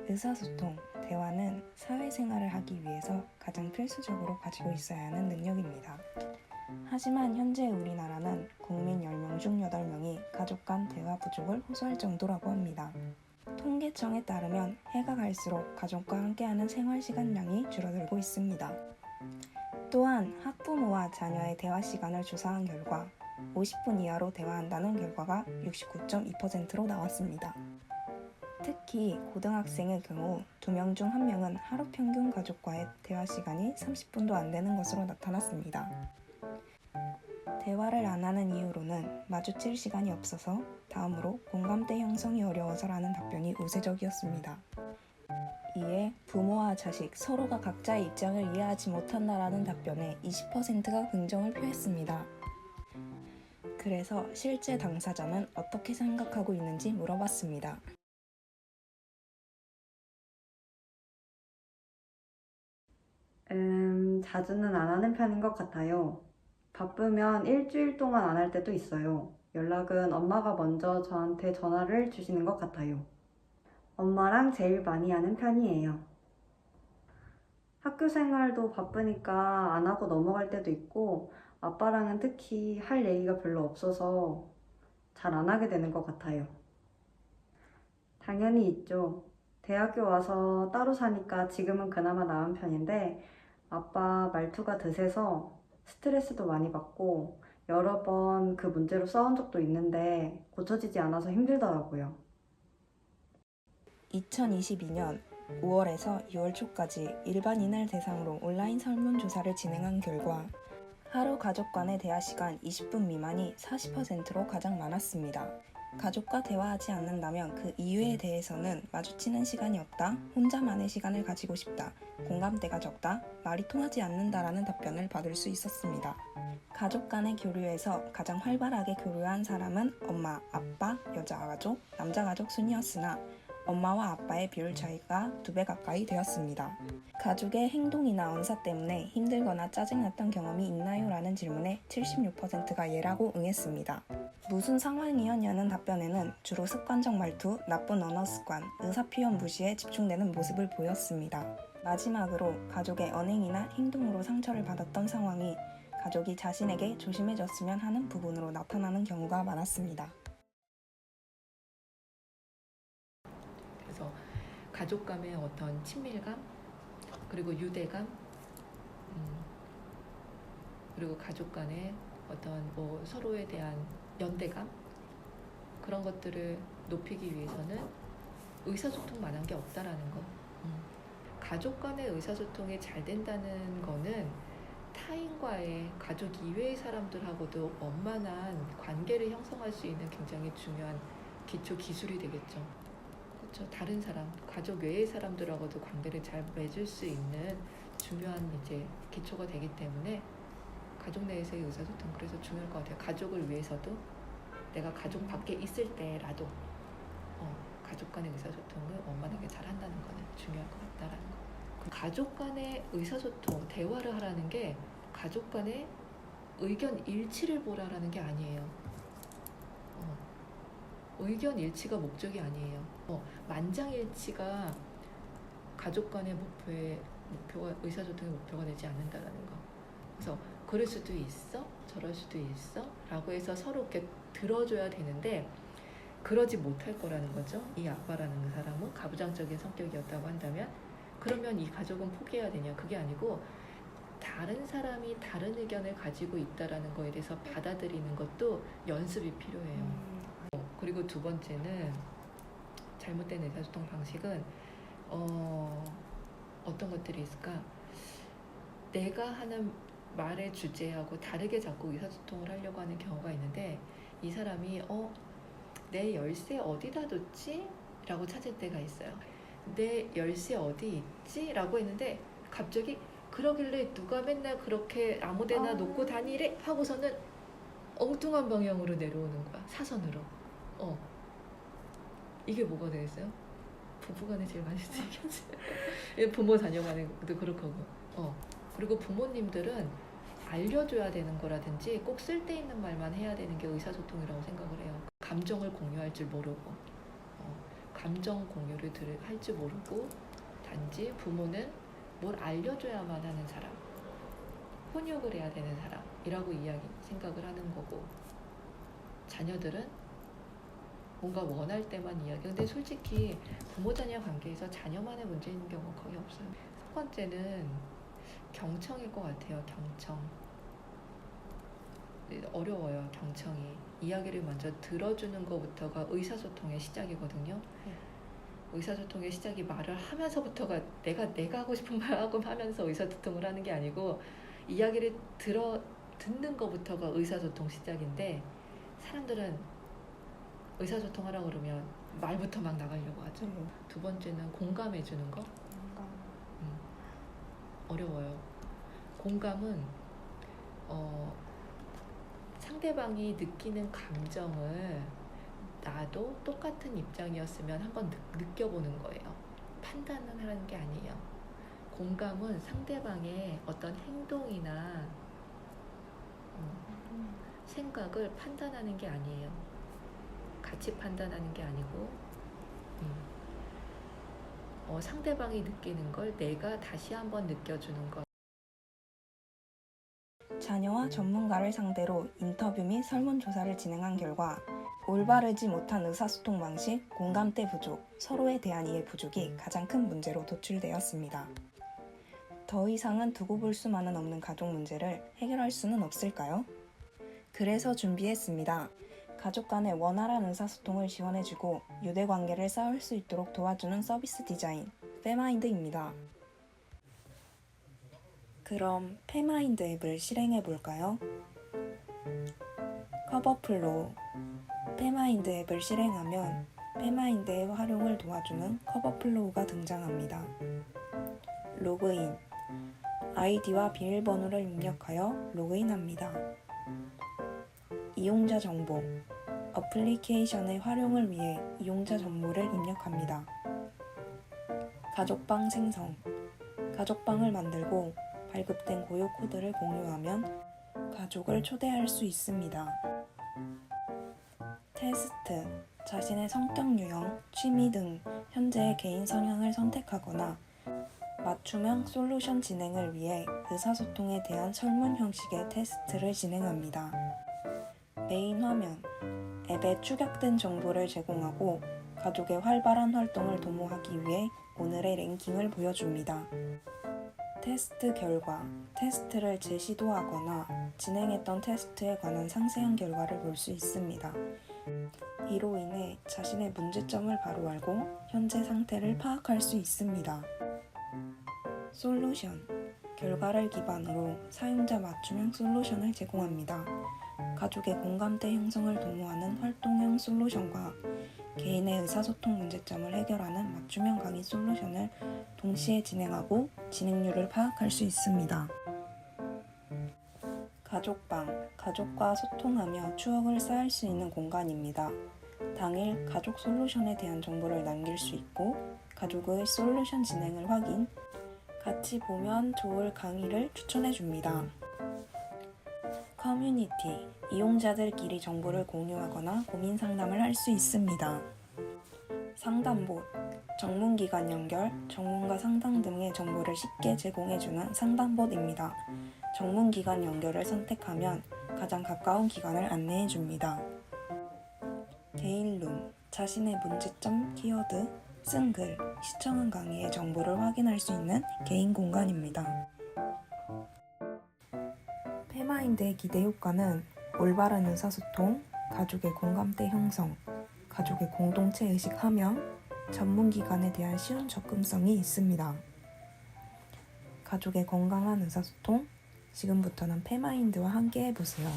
의사소통, 대화는 사회생활을 하기 위해서 가장 필수적으로 가지고 있어야 하는 능력입니다. 하지만 현재 우리나라는 국민 10명 중 8명이 가족 간 대화 부족을 호소할 정도라고 합니다. 통계청에 따르면 해가 갈수록 가족과 함께하는 생활시간량이 줄어들고 있습니다. 또한 학부모와 자녀의 대화 시간을 조사한 결과 50분 이하로 대화한다는 결과가 69.2%로 나왔습니다. 특히 고등학생의 경우 2명 중 1명은 하루 평균 가족과의 대화 시간이 30분도 안 되는 것으로 나타났습니다. 대화를 안 하는 이유로는 마주칠 시간이 없어서, 다음으로 공감대 형성이 어려워서라는 답변이 우세적이었습니다. 이에 부모와 자식 서로가 각자의 입장을 이해하지 못한다라는 답변에 20%가 긍정을 표했습니다. 그래서 실제 당사자는 어떻게 생각하고 있는지 물어봤습니다. 자주는 안 하는 편인 것 같아요. 바쁘면 일주일 동안 안 할 때도 있어요. 연락은 엄마가 먼저 저한테 전화를 주시는 것 같아요. 엄마랑 제일 많이 하는 편이에요. 학교 생활도 바쁘니까 안 하고 넘어갈 때도 있고, 아빠랑은 특히 할 얘기가 별로 없어서 잘 안 하게 되는 것 같아요. 당연히 있죠. 대학교 와서 따로 사니까 지금은 그나마 나은 편인데, 아빠 말투가 드세서 스트레스도 많이 받고 여러 번 그 문제로 싸운 적도 있는데 고쳐지지 않아서 힘들더라고요. 2022년 5월에서 6월 초까지 일반인을 대상으로 온라인 설문조사를 진행한 결과 하루 가족 간의 대화 시간 20분 미만이 40%로 가장 많았습니다. 가족과 대화하지 않는다면 그 이유에 대해서는 마주치는 시간이 없다, 혼자만의 시간을 가지고 싶다, 공감대가 적다, 말이 통하지 않는다라는 답변을 받을 수 있었습니다. 가족 간의 교류에서 가장 활발하게 교류한 사람은 엄마, 아빠, 여자 가족, 남자 가족 순이었으나 엄마와 아빠의 비율 차이가 2배 가까이 되었습니다. 가족의 행동이나 언사 때문에 힘들거나 짜증났던 경험이 있나요? 라는 질문에 76%가 예라고 응했습니다. 무슨 상황이었냐는 답변에는 주로 습관적 말투, 나쁜 언어 습관, 의사표현 무시에 집중되는 모습을 보였습니다. 마지막으로 가족의 언행이나 행동으로 상처를 받았던 상황이 가족이 자신에게 조심해줬으면 하는 부분으로 나타나는 경우가 많았습니다. 그래서 가족 간의 어떤 친밀감, 그리고 유대감, 그리고 가족 간의 어떤 서로에 대한 연대감, 그런 것들을 높이기 위해서는 의사소통만한 게 없다라는 거. 가족 간의 의사소통이 잘 된다는 거는 타인과의, 가족 이외의 사람들하고도 원만한 관계를 형성할 수 있는 굉장히 중요한 기초 기술이 되겠죠. 그렇죠. 다른 사람, 가족 외의 사람들하고도 관계를 잘 맺을 수 있는 중요한 기초가 되기 때문에 가족 내에서의 의사소통, 그래서 중요할 것 같아요. 가족을 위해서도, 내가 가족 밖에 있을 때라도 가족 간의 의사소통을 원만하게 잘 한다는 거는 중요할 것 같다라는 거. 가족 간의 의사소통, 대화를 하라는 게 가족 간의 의견 일치를 보라라는 게 아니에요. 의견 일치가 목적이 아니에요. 만장일치가 가족 간의 목표가, 의사소통의 목표가 되지 않는다라는 거. 그래서 그럴 수도 있어, 저럴 수도 있어 라고 해서 서로 이렇게 들어줘야 되는데, 그러지 못할 거라는 거죠. 이 아빠라는 사람은 가부장적인 성격이었다고 한다면 그러면 이 가족은 포기해야 되냐? 그게 아니고 다른 사람이 다른 의견을 가지고 있다라는 거에 대해서 받아들이는 것도 연습이 필요해요. 그리고 두 번째는 잘못된 의사소통 방식은 어떤 것들이 있을까? 내가 하는 말의 주제하고 다르게 자꾸 의사소통을 하려고 하는 경우가 있는데, 이 사람이 내 열쇠 어디다 뒀지? 라고 찾을 때가 있어요. 내 열쇠 어디 있지? 라고 했는데 갑자기 그러길래 누가 맨날 그렇게 아무데나 놓고 다니래? 하고서는 엉뚱한 방향으로 내려오는 거야. 사선으로. 이게 뭐가 되겠어요? 부부간에 제일 많이 쓰이겠지. 부모 자녀간에도 그렇고. 그리고 부모님들은 알려줘야 되는 거라든지 꼭 쓸데있는 말만 해야 되는 게 의사소통이라고 생각을 해요. 감정을 공유할 줄 모르고, 감정 공유를 할 줄 모르고 단지 부모는 뭘 알려줘야만 하는 사람, 훈육을 해야 되는 사람이라고 생각을 하는 거고, 자녀들은 뭔가 원할 때만 이야기. 근데 솔직히 부모 자녀 관계에서 자녀만의 문제 있는 경우는 거의 없어요. 첫 번째는 경청일 것 같아요. 경청. 어려워요. 경청이. 이야기를 먼저 들어주는 것부터가 의사소통의 시작이거든요. 의사소통의 시작이 말을 하면서부터가 내가 하고 싶은 말 하고 하면서 의사소통을 하는 게 아니고, 이야기를 듣는 것부터가 의사소통 시작인데, 사람들은 의사소통하라고 그러면 말부터 막 나가려고 하죠. 두 번째는 공감해 주는 거. 어려워요. 공감은 상대방이 느끼는 감정을 나도 똑같은 입장이었으면 한번 느껴보는 거예요. 판단은 하는 게 아니에요. 공감은 상대방의 어떤 행동이나 생각을 판단하는 게 아니에요. 같이 판단하는 게 아니고 상대방이 느끼는 걸 내가 다시 한번 느껴주는 것. 자녀와 전문가를 상대로 인터뷰 및 설문조사를 진행한 결과 올바르지 못한 의사소통 방식, 공감대 부족, 서로에 대한 이해 부족이 가장 큰 문제로 도출되었습니다. 더 이상은 두고 볼 수만은 없는 가족 문제를 해결할 수는 없을까요? 그래서 준비했습니다. 가족 간의 원활한 의사소통을 지원해주고 유대관계를 쌓을 수 있도록 도와주는 서비스 디자인, 페마인드입니다. 그럼 페마인드 앱을 실행해볼까요? 커버플로우. 페마인드 앱을 실행하면 페마인드의 활용을 도와주는 커버플로우가 등장합니다. 로그인. 아이디와 비밀번호를 입력하여 로그인합니다. 이용자 정보. 어플리케이션의 활용을 위해 이용자 정보를 입력합니다. 가족방 생성. 가족방을 만들고 발급된 고유 코드를 공유하면 가족을 초대할 수 있습니다. 테스트. 자신의 성격 유형, 취미 등 현재의 개인 성향을 선택하거나 맞춤형 솔루션 진행을 위해 의사소통에 대한 설문 형식의 테스트를 진행합니다. 메인 화면. 앱에 축약된 정보를 제공하고 가족의 활발한 활동을 도모하기 위해 오늘의 랭킹을 보여줍니다. 테스트 결과. 테스트를 재시도하거나 진행했던 테스트에 관한 상세한 결과를 볼 수 있습니다. 이로 인해 자신의 문제점을 바로 알고 현재 상태를 파악할 수 있습니다. 솔루션. 결과를 기반으로 사용자 맞춤형 솔루션을 제공합니다. 가족의 공감대 형성을 도모하는 활동형 솔루션과 개인의 의사소통 문제점을 해결하는 맞춤형 강의 솔루션을 동시에 진행하고 진행률을 파악할 수 있습니다. 가족방. 가족과 소통하며 추억을 쌓을 수 있는 공간입니다. 당일 가족 솔루션에 대한 정보를 남길 수 있고 가족의 솔루션 진행을 확인, 같이 보면 좋을 강의를 추천해줍니다. 커뮤니티. 이용자들끼리 정보를 공유하거나 고민 상담을 할 수 있습니다. 상담봇. 전문기관 연결, 전문가 상담 등의 정보를 쉽게 제공해주는 상담봇입니다. 전문기관 연결을 선택하면 가장 가까운 기관을 안내해줍니다. 개인룸. 자신의 문제점, 키워드, 쓴 글, 시청한 강의의 정보를 확인할 수 있는 개인 공간입니다. 페마인드의 기대 효과는 올바른 의사소통, 가족의 공감대 형성, 가족의 공동체 의식 함양, 전문기관에 대한 쉬운 접근성이 있습니다. 가족의 건강한 의사소통, 지금부터는 페마인드와 함께 해보세요.